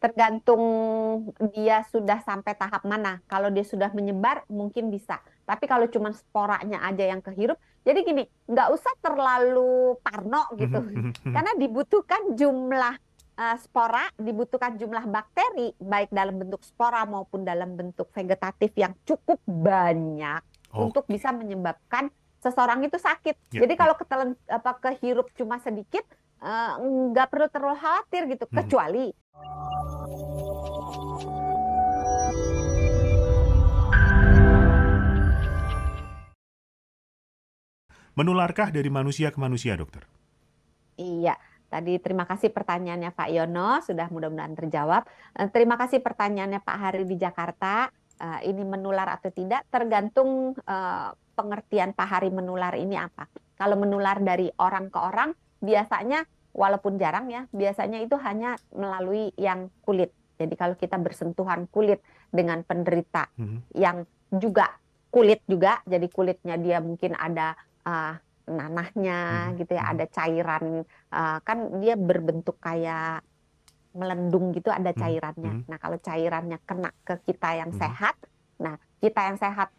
Tergantung dia sudah sampai tahap mana. Kalau dia sudah menyebar, mungkin bisa. Tapi kalau cuma sporanya aja yang kehirup, jadi gini, nggak usah terlalu parno gitu. Karena dibutuhkan jumlah spora, dibutuhkan jumlah bakteri, baik dalam bentuk spora maupun dalam bentuk vegetatif yang cukup banyak untuk Oke, bisa menyebabkan seseorang itu sakit. ya, Jadi ya. kalau kehirup cuma sedikit, nggak perlu terlalu khawatir gitu. Mhm. Kecuali Menularkah dari manusia ke manusia, dokter? iya, tadi terima kasih pertanyaannya Pak Yono, sudah mudah-mudahan terjawab. Terima kasih pertanyaannya Pak Hari di Jakarta. Ini menular atau tidak, tergantung pengertian Pak Hari menular ini apa. Kalau menular dari orang ke orang, biasanya, walaupun jarang ya, biasanya itu hanya melalui yang kulit. Jadi kalau kita bersentuhan kulit dengan penderita Mhm, yang juga kulit juga, jadi kulitnya dia mungkin ada uh, nanahnya mhm, gitu ya, mhm, ada cairan. Kan dia berbentuk kayak melendung gitu, ada mhm, cairannya. mhm, Nah, kalau cairannya kena ke kita yang mhm, sehat, nah kita yang sehat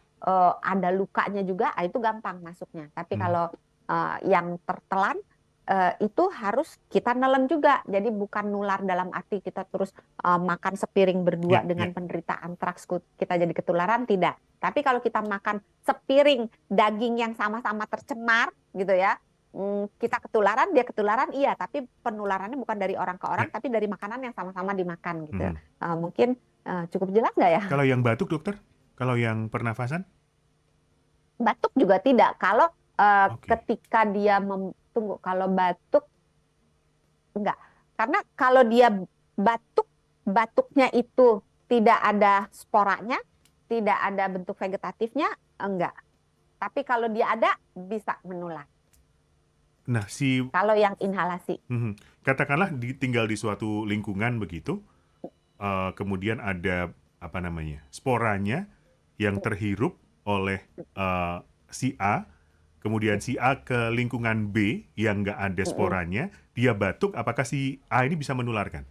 ada lukanya juga, itu gampang masuknya. Tapi mhm. kalau yang tertelan itu harus kita nelen juga. Jadi bukan nular dalam arti kita terus makan sepiring berdua Ya, dengan ya. penderita antraks kita jadi ketularan, tidak. Tapi kalau kita makan sepiring daging yang sama-sama tercemar gitu ya, kita ketularan, dia ketularan, iya, tapi penularannya bukan dari orang ke orang, Ya. tapi dari makanan yang sama-sama dimakan gitu. Mhm. Mungkin cukup jelas nggak ya? Kalau yang batuk, dokter? Kalau yang pernafasan? Batuk juga tidak. Kalau Oke. ketika dia tunggu, kalau batuk enggak. Karena kalau dia batuk, batuknya itu tidak ada sporanya, tidak ada bentuk vegetatifnya, enggak. Tapi kalau dia ada, bisa menular. Nah, si Kalau yang inhalasi. mhm. Katakanlah tinggal di suatu lingkungan begitu, kemudian ada apa namanya, sporanya yang terhirup oleh si A, kemudian si A ke lingkungan B yang nggak ada Mm-mm. sporanya, dia batuk, apakah si A ini bisa menularkan?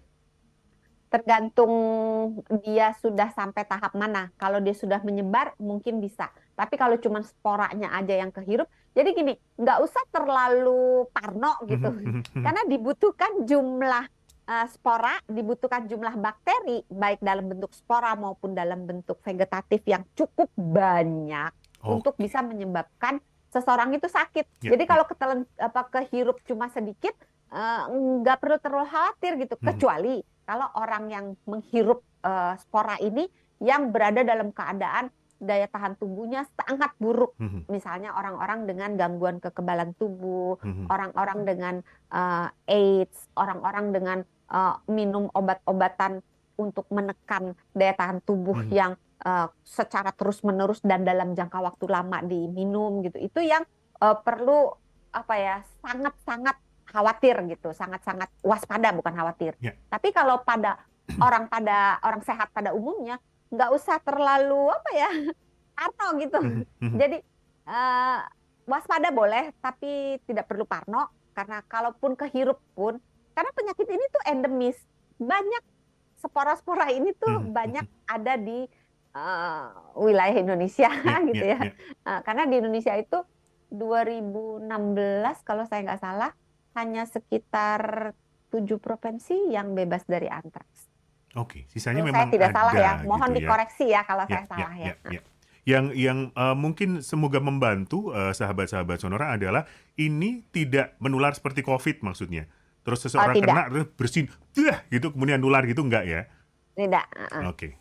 Tergantung dia sudah sampai tahap mana. Kalau dia sudah menyebar, mungkin bisa. Tapi kalau cuma sporanya aja yang kehirup, jadi gini, nggak usah terlalu parno gitu. Karena dibutuhkan jumlah spora, dibutuhkan jumlah bakteri, baik dalam bentuk spora maupun dalam bentuk vegetatif yang cukup banyak untuk Oke, bisa menyebabkan seseorang itu sakit. ya, Jadi ya. kalau kehirup cuma sedikit, nggak perlu terlalu khawatir gitu. Mhm, Kecuali kalau orang yang menghirup spora ini yang berada dalam keadaan daya tahan tubuhnya sangat buruk. mhm, Misalnya orang-orang dengan gangguan kekebalan tubuh, mhm, orang-orang dengan AIDS, orang-orang dengan minum obat-obatan untuk menekan daya tahan tubuh mhm. yang secara terus-menerus dan dalam jangka waktu lama diminum gitu. Itu yang perlu apa ya, sangat-sangat khawatir gitu, sangat-sangat waspada, bukan khawatir. Ya. Tapi kalau pada orang sehat pada umumnya, nggak usah terlalu apa ya, parno gitu. Mhm, mhm, Jadi eh, waspada boleh, tapi tidak perlu parno, karena kalaupun kehirup pun, karena penyakit ini tuh endemis, banyak spora-spora ini tuh mhm, banyak mhm. ada di eh, wilayah Indonesia Ya, gitu ya, ya. ya. Karena di Indonesia itu 2016 kalau saya nggak salah hanya sekitar 7 provinsi yang bebas dari antraks. Oke, sisanya Kalau saya memang tidak salah ya, ada mohon gitu ya. dikoreksi ya kalau Ya, saya ya, salah ya. ya, ya. Yang mungkin semoga membantu sahabat-sahabat Sonora adalah ini tidak menular seperti COVID maksudnya. Terus Oh seseorang tidak, kena terus bersin, dah gitu kemudian nular gitu enggak ya? tidak. Oke.